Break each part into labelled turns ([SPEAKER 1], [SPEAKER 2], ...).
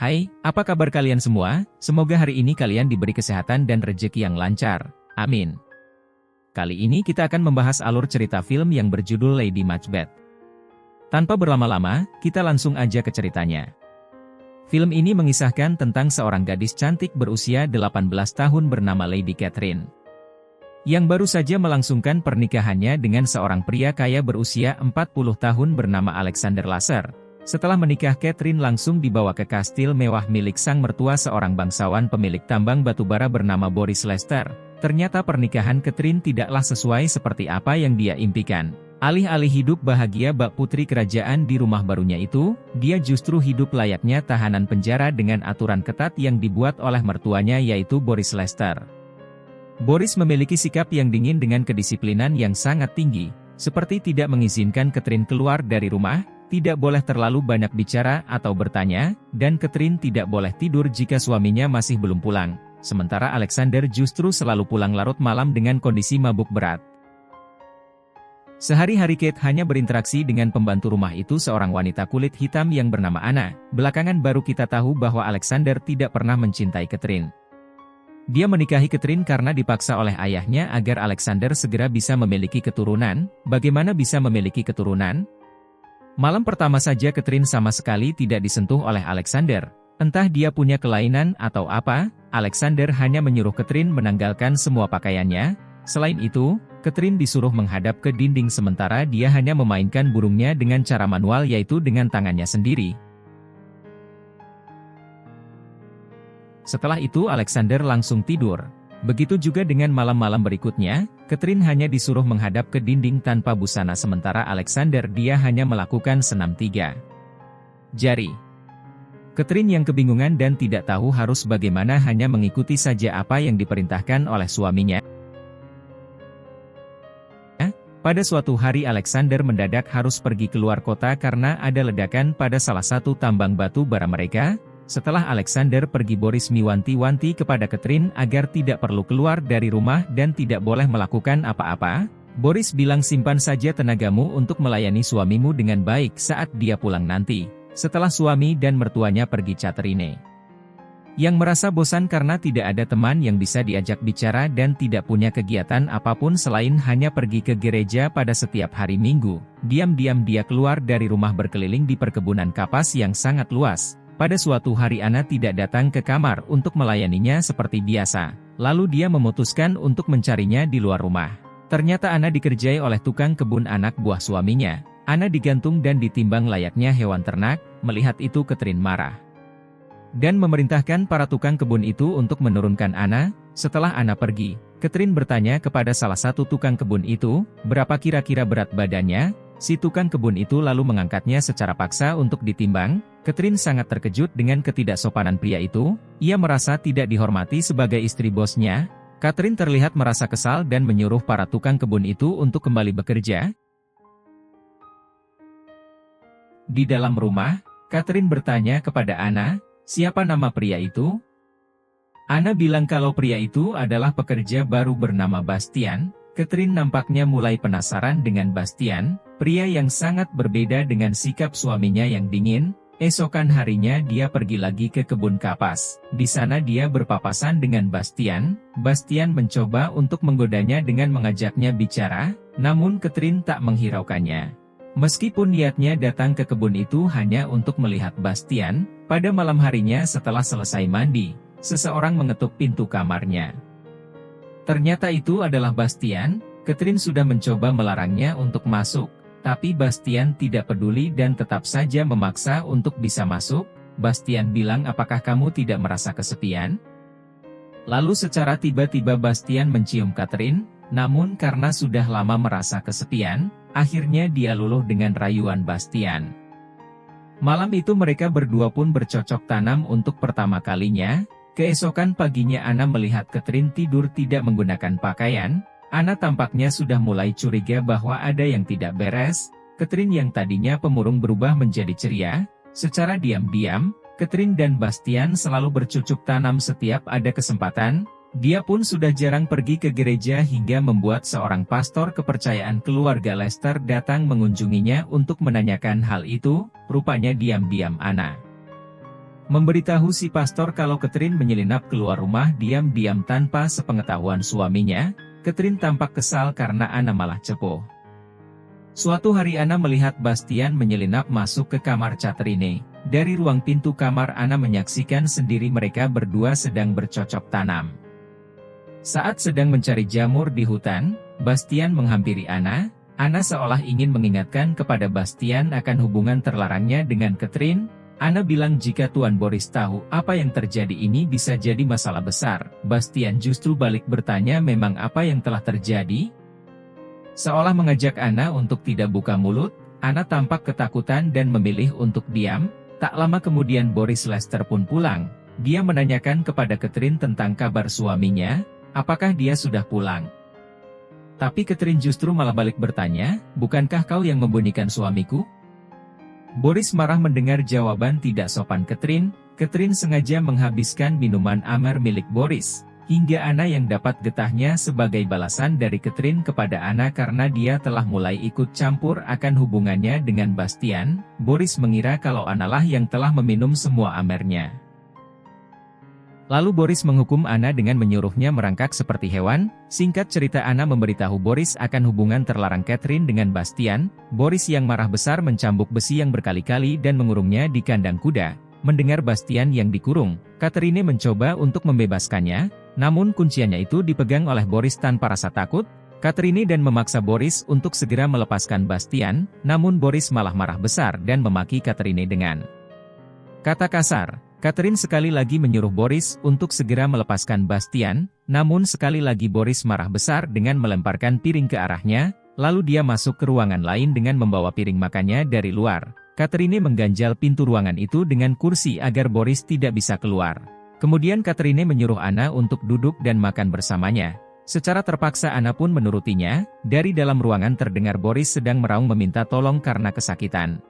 [SPEAKER 1] Hai, apa kabar kalian semua? Semoga hari ini kalian diberi kesehatan dan rejeki yang lancar. Amin. Kali ini kita akan membahas alur cerita film yang berjudul Lady Macbeth. Tanpa berlama-lama, kita langsung aja ke ceritanya. Film ini mengisahkan tentang seorang gadis cantik berusia 18 tahun bernama Lady Catherine, yang baru saja melangsungkan pernikahannya dengan seorang pria kaya berusia 40 tahun bernama Alexander Lasser. Setelah menikah, Catherine langsung dibawa ke kastil mewah milik sang mertua seorang bangsawan pemilik tambang batubara bernama Boris Lester. Ternyata pernikahan Catherine tidaklah sesuai seperti apa yang dia impikan. Alih-alih hidup bahagia bak putri kerajaan di rumah barunya itu, dia justru hidup layaknya tahanan penjara dengan aturan ketat yang dibuat oleh mertuanya yaitu Boris Lester. Boris memiliki sikap yang dingin dengan kedisiplinan yang sangat tinggi, seperti tidak mengizinkan Catherine keluar dari rumah, tidak boleh terlalu banyak bicara atau bertanya, dan Catherine tidak boleh tidur jika suaminya masih belum pulang. Sementara Alexander justru selalu pulang larut malam dengan kondisi mabuk berat. Sehari-hari Kate hanya berinteraksi dengan pembantu rumah itu seorang wanita kulit hitam yang bernama Anna. Belakangan baru kita tahu bahwa Alexander tidak pernah mencintai Catherine. Dia menikahi Catherine karena dipaksa oleh ayahnya agar Alexander segera bisa memiliki keturunan. Bagaimana bisa memiliki keturunan? Malam pertama saja Catherine sama sekali tidak disentuh oleh Alexander. Entah dia punya kelainan atau apa, Alexander hanya menyuruh Catherine menanggalkan semua pakaiannya. Selain itu, Catherine disuruh menghadap ke dinding sementara dia hanya memainkan burungnya dengan cara manual yaitu dengan tangannya sendiri. Setelah itu Alexander langsung tidur. Begitu juga dengan malam-malam berikutnya, Catherine hanya disuruh menghadap ke dinding tanpa busana sementara Alexander dia hanya melakukan senam 3 jari. Catherine yang kebingungan dan tidak tahu harus bagaimana hanya mengikuti saja apa yang diperintahkan oleh suaminya. Pada suatu hari Alexander mendadak harus pergi keluar kota karena ada ledakan pada salah satu tambang batu bara mereka. Setelah Alexander pergi, Boris mewanti-wanti kepada Catherine agar tidak perlu keluar dari rumah dan tidak boleh melakukan apa-apa. Boris bilang simpan saja tenagamu untuk melayani suamimu dengan baik saat dia pulang nanti. Setelah suami dan mertuanya pergi, Catherine yang merasa bosan karena tidak ada teman yang bisa diajak bicara dan tidak punya kegiatan apapun selain hanya pergi ke gereja pada setiap hari Minggu. Diam-diam dia keluar dari rumah berkeliling di perkebunan kapas yang sangat luas. Pada suatu hari Anna tidak datang ke kamar untuk melayaninya seperti biasa. Lalu dia memutuskan untuk mencarinya di luar rumah. Ternyata Anna dikerjai oleh tukang kebun anak buah suaminya. Anna digantung dan ditimbang layaknya hewan ternak. Melihat itu Catherine marah dan memerintahkan para tukang kebun itu untuk menurunkan Anna. Setelah Anna pergi, Catherine bertanya kepada salah satu tukang kebun itu, berapa kira-kira berat badannya? Si tukang kebun itu lalu mengangkatnya secara paksa untuk ditimbang. Catherine sangat terkejut dengan ketidaksopanan pria itu. Ia merasa tidak dihormati sebagai istri bosnya. Catherine terlihat merasa kesal dan menyuruh para tukang kebun itu untuk kembali bekerja. Di dalam rumah, Catherine bertanya kepada Anna, siapa nama pria itu? Anna bilang kalau pria itu adalah pekerja baru bernama Bastian. Catherine nampaknya mulai penasaran dengan Bastian, pria yang sangat berbeda dengan sikap suaminya yang dingin. Esokan harinya dia pergi lagi ke kebun kapas. Di sana dia berpapasan dengan Bastian. Bastian mencoba untuk menggodanya dengan mengajaknya bicara, namun Catherine tak menghiraukannya. Meskipun niatnya datang ke kebun itu hanya untuk melihat Bastian, pada malam harinya setelah selesai mandi, seseorang mengetuk pintu kamarnya. Ternyata itu adalah Bastian. Catherine sudah mencoba melarangnya untuk masuk, tapi Bastian tidak peduli dan tetap saja memaksa untuk bisa masuk. Bastian bilang, apakah kamu tidak merasa kesepian? Lalu secara tiba-tiba Bastian mencium Catherine, namun karena sudah lama merasa kesepian, akhirnya dia luluh dengan rayuan Bastian. Malam itu mereka berdua pun bercocok tanam untuk pertama kalinya. Keesokan paginya Anna melihat Catherine tidur tidak menggunakan pakaian. Anna tampaknya sudah mulai curiga bahwa ada yang tidak beres. Catherine yang tadinya pemurung berubah menjadi ceria. Secara diam-diam, Catherine dan Bastian selalu bercucuk tanam setiap ada kesempatan. Dia pun sudah jarang pergi ke gereja hingga membuat seorang pastor kepercayaan keluarga Lester datang mengunjunginya untuk menanyakan hal itu. Rupanya diam-diam Anna Memberitahu si pastor kalau Catherine menyelinap keluar rumah diam-diam tanpa sepengetahuan suaminya, Catherine tampak kesal karena Anna malah cepo. Suatu hari Anna melihat Bastian menyelinap masuk ke kamar Catherine. Dari ruang pintu kamar Anna menyaksikan sendiri mereka berdua sedang bercocok tanam. Saat sedang mencari jamur di hutan, Bastian menghampiri Anna. Anna seolah ingin mengingatkan kepada Bastian akan hubungan terlarangnya dengan Catherine. Anna bilang jika Tuan Boris tahu apa yang terjadi ini bisa jadi masalah besar. Bastian justru balik bertanya memang apa yang telah terjadi? Seolah mengajak Anna untuk tidak buka mulut, Anna tampak ketakutan dan memilih untuk diam. Tak lama kemudian Boris Lester pun pulang. Dia menanyakan kepada Catherine tentang kabar suaminya, apakah dia sudah pulang. Tapi Catherine justru malah balik bertanya, bukankah kau yang membunyikan suamiku? Boris marah mendengar jawaban tidak sopan Catherine. Catherine sengaja menghabiskan minuman amer milik Boris, hingga Anna yang dapat getahnya sebagai balasan dari Catherine kepada Anna karena dia telah mulai ikut campur akan hubungannya dengan Bastian. Boris mengira kalau Anna lah yang telah meminum semua amernya. Lalu Boris menghukum Anna dengan menyuruhnya merangkak seperti hewan. Singkat cerita, Anna memberitahu Boris akan hubungan terlarang Catherine dengan Bastian. Boris yang marah besar mencambuk besi yang berkali-kali dan mengurungnya di kandang kuda. Mendengar Bastian yang dikurung, Catherine mencoba untuk membebaskannya, namun kunciannya itu dipegang oleh Boris tanpa rasa takut. Catherine dan memaksa Boris untuk segera melepaskan Bastian, namun Boris malah marah besar dan memaki Catherine dengan kata kasar. Catherine sekali lagi menyuruh Boris untuk segera melepaskan Bastian, namun sekali lagi Boris marah besar dengan melemparkan piring ke arahnya, lalu dia masuk ke ruangan lain dengan membawa piring makannya dari luar. Catherine mengganjal pintu ruangan itu dengan kursi agar Boris tidak bisa keluar. Kemudian Catherine menyuruh Anna untuk duduk dan makan bersamanya. Secara terpaksa Anna pun menurutinya. Dari dalam ruangan terdengar Boris sedang meraung meminta tolong karena kesakitan.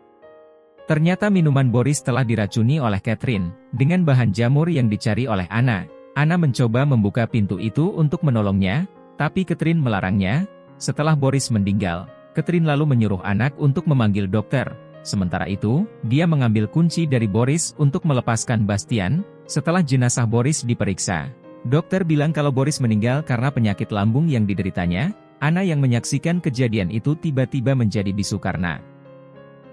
[SPEAKER 1] Ternyata minuman Boris telah diracuni oleh Catherine, dengan bahan jamur yang dicari oleh Anna. Anna mencoba membuka pintu itu untuk menolongnya, tapi Catherine melarangnya. Setelah Boris meninggal, Catherine lalu menyuruh anak untuk memanggil dokter. Sementara itu, dia mengambil kunci dari Boris untuk melepaskan Bastian. Setelah jenazah Boris diperiksa, dokter bilang kalau Boris meninggal karena penyakit lambung yang dideritanya. Anna yang menyaksikan kejadian itu tiba-tiba menjadi bisu karena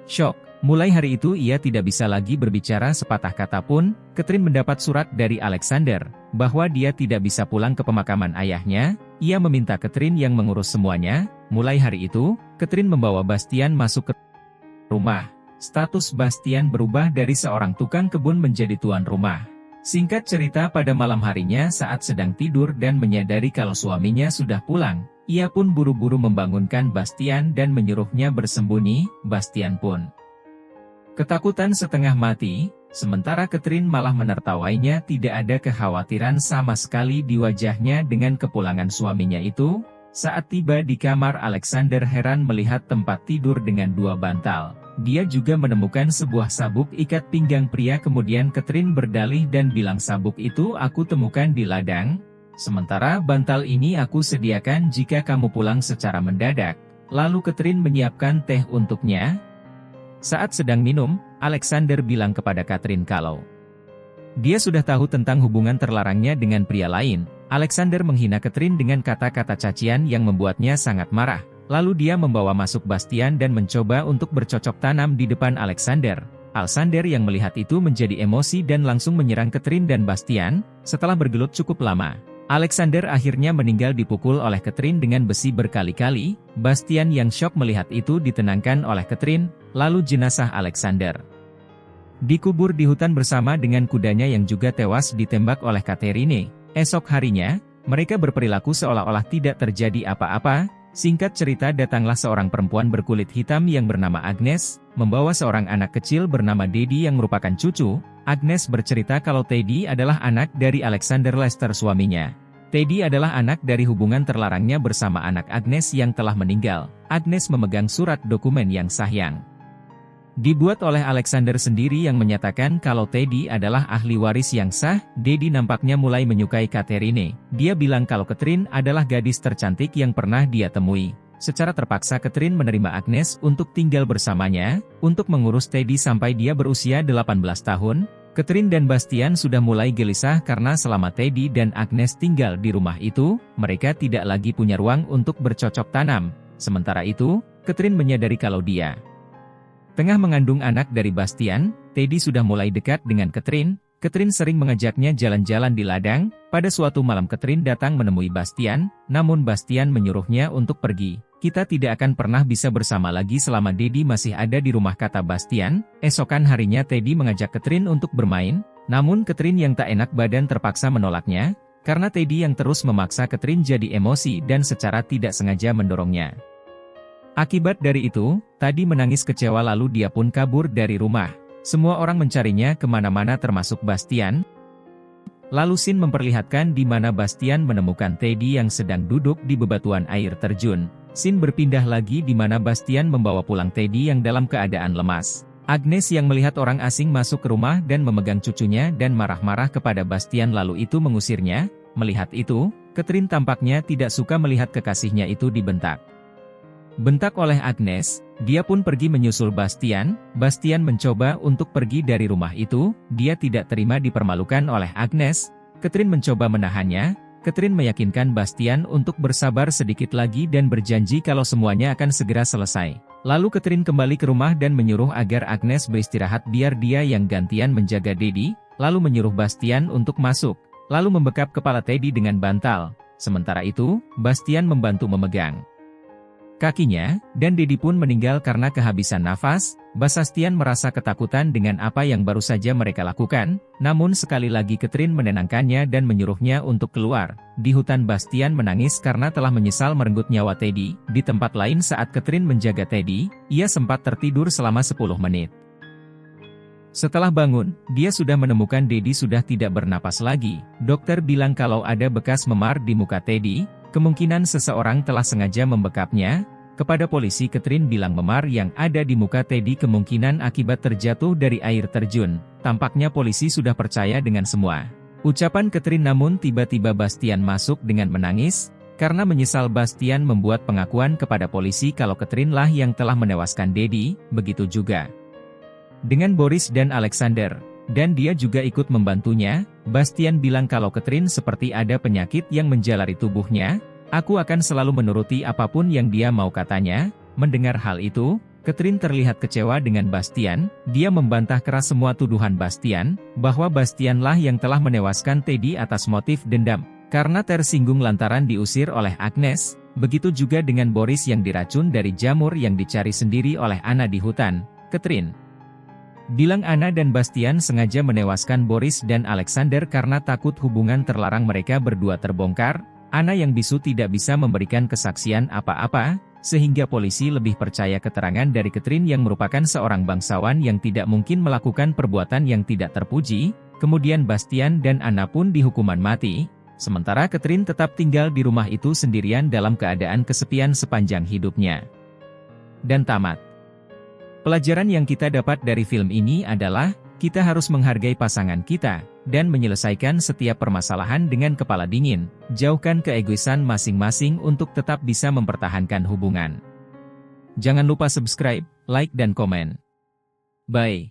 [SPEAKER 1] syok. Mulai hari itu ia tidak bisa lagi berbicara sepatah kata pun. Catherine mendapat surat dari Alexander, bahwa dia tidak bisa pulang ke pemakaman ayahnya. Ia meminta Catherine yang mengurus semuanya. Mulai hari itu, Catherine membawa Bastian masuk ke rumah. Status Bastian berubah dari seorang tukang kebun menjadi tuan rumah. Singkat cerita, pada malam harinya saat sedang tidur dan menyadari kalau suaminya sudah pulang, ia pun buru-buru membangunkan Bastian dan menyuruhnya bersembunyi. Bastian pun ketakutan setengah mati, sementara Catherine malah menertawainya. Tidak ada kekhawatiran sama sekali di wajahnya dengan kepulangan suaminya itu. Saat tiba di kamar, Alexander heran melihat tempat tidur dengan 2 bantal. Dia juga menemukan sebuah sabuk ikat pinggang pria. Kemudian Catherine berdalih dan bilang, sabuk itu aku temukan di ladang, sementara bantal ini aku sediakan jika kamu pulang secara mendadak. Lalu Catherine menyiapkan teh untuknya. Saat sedang minum, Alexander bilang kepada Catherine kalau dia sudah tahu tentang hubungan terlarangnya dengan pria lain. Alexander menghina Catherine dengan kata-kata cacian yang membuatnya sangat marah. Lalu dia membawa masuk Bastian dan mencoba untuk bercocok tanam di depan Alexander. Alexander yang melihat itu menjadi emosi dan langsung menyerang Catherine dan Bastian. Setelah bergelut cukup lama, Alexander akhirnya meninggal dipukul oleh Catherine dengan besi berkali-kali. Bastian yang syok melihat itu ditenangkan oleh Catherine, lalu jenazah Alexander dikubur di hutan bersama dengan kudanya yang juga tewas ditembak oleh Catherine. Esok harinya, mereka berperilaku seolah-olah tidak terjadi apa-apa. Singkat cerita, datanglah seorang perempuan berkulit hitam yang bernama Agnes, membawa seorang anak kecil bernama Teddy yang merupakan cucu. Agnes bercerita kalau Teddy adalah anak dari Alexander Lester suaminya. Teddy adalah anak dari hubungan terlarangnya bersama anak Agnes yang telah meninggal. Agnes memegang surat dokumen yang sah yang dibuat oleh Alexander sendiri yang menyatakan kalau Teddy adalah ahli waris yang sah. Teddy nampaknya mulai menyukai Catherine. Dia bilang kalau Catherine adalah gadis tercantik yang pernah dia temui. Secara terpaksa Catherine menerima Agnes untuk tinggal bersamanya, untuk mengurus Teddy sampai dia berusia 18 tahun. Catherine dan Bastian sudah mulai gelisah karena selama Teddy dan Agnes tinggal di rumah itu, mereka tidak lagi punya ruang untuk bercocok tanam. Sementara itu, Catherine menyadari kalau dia tengah mengandung anak dari Bastian. Teddy sudah mulai dekat dengan Catherine. Catherine sering mengajaknya jalan-jalan di ladang. Pada suatu malam Catherine datang menemui Bastian, namun Bastian menyuruhnya untuk pergi. Kita tidak akan pernah bisa bersama lagi selama Teddy masih ada di rumah, kata Bastian. Esokan harinya Teddy mengajak Catherine untuk bermain, namun Catherine yang tak enak badan terpaksa menolaknya, karena Teddy yang terus memaksa Catherine jadi emosi dan secara tidak sengaja mendorongnya. Akibat dari itu, Teddy menangis kecewa lalu dia pun kabur dari rumah. Semua orang mencarinya kemana-mana termasuk Bastian. Lalu scene memperlihatkan di mana Bastian menemukan Teddy yang sedang duduk di bebatuan air terjun. Scene berpindah lagi di mana Bastian membawa pulang Teddy yang dalam keadaan lemas. Agnes yang melihat orang asing masuk ke rumah dan memegang cucunya dan marah-marah kepada Bastian lalu itu mengusirnya. Melihat itu, Catherine tampaknya tidak suka melihat kekasihnya itu dibentak. Bentak oleh Agnes, dia pun pergi menyusul Bastian. Bastian mencoba untuk pergi dari rumah itu, dia tidak terima dipermalukan oleh Agnes. Catherine mencoba menahannya. Catherine meyakinkan Bastian untuk bersabar sedikit lagi dan berjanji kalau semuanya akan segera selesai. Lalu Catherine kembali ke rumah dan menyuruh agar Agnes beristirahat biar dia yang gantian menjaga Teddy, lalu menyuruh Bastian untuk masuk, lalu membekap kepala Teddy dengan bantal. Sementara itu, Bastian membantu memegang kakinya, dan Teddy pun meninggal karena kehabisan nafas. Bastian merasa ketakutan dengan apa yang baru saja mereka lakukan, namun sekali lagi Catherine menenangkannya dan menyuruhnya untuk keluar. Di hutan Bastian menangis karena telah menyesal merenggut nyawa Teddy. Di tempat lain saat Catherine menjaga Teddy, ia sempat tertidur selama 10 menit. Setelah bangun, dia sudah menemukan Teddy sudah tidak bernapas lagi. Dokter bilang kalau ada bekas memar di muka Teddy, kemungkinan seseorang telah sengaja membekapnya. Kepada polisi Catherine bilang memar yang ada di muka Teddy kemungkinan akibat terjatuh dari air terjun. Tampaknya polisi sudah percaya dengan semua ucapan Catherine, namun tiba-tiba Bastian masuk dengan menangis. Karena menyesal Bastian membuat pengakuan kepada polisi kalau Catherine lah yang telah menewaskan Teddy, begitu juga dengan Boris dan Alexander. Dan dia juga ikut membantunya. Bastian bilang kalau Catherine seperti ada penyakit yang menjalari tubuhnya. Aku akan selalu menuruti apapun yang dia mau, katanya. Mendengar hal itu, Catherine terlihat kecewa dengan Bastian. Dia membantah keras semua tuduhan Bastian, bahwa Bastianlah yang telah menewaskan Teddy atas motif dendam. Karena tersinggung lantaran diusir oleh Agnes, begitu juga dengan Boris yang diracun dari jamur yang dicari sendiri oleh Anna di hutan. Catherine bilang Anna dan Bastian sengaja menewaskan Boris dan Alexander karena takut hubungan terlarang mereka berdua terbongkar. Anna yang bisu tidak bisa memberikan kesaksian apa-apa, sehingga polisi lebih percaya keterangan dari Catherine yang merupakan seorang bangsawan yang tidak mungkin melakukan perbuatan yang tidak terpuji. Kemudian Bastian dan Anna pun dihukuman mati, sementara Catherine tetap tinggal di rumah itu sendirian dalam keadaan kesepian sepanjang hidupnya. Dan tamat. Pelajaran yang kita dapat dari film ini adalah, kita harus menghargai pasangan kita, dan menyelesaikan setiap permasalahan dengan kepala dingin. Jauhkan keegoisan masing-masing untuk tetap bisa mempertahankan hubungan. Jangan lupa subscribe, like dan komen. Bye.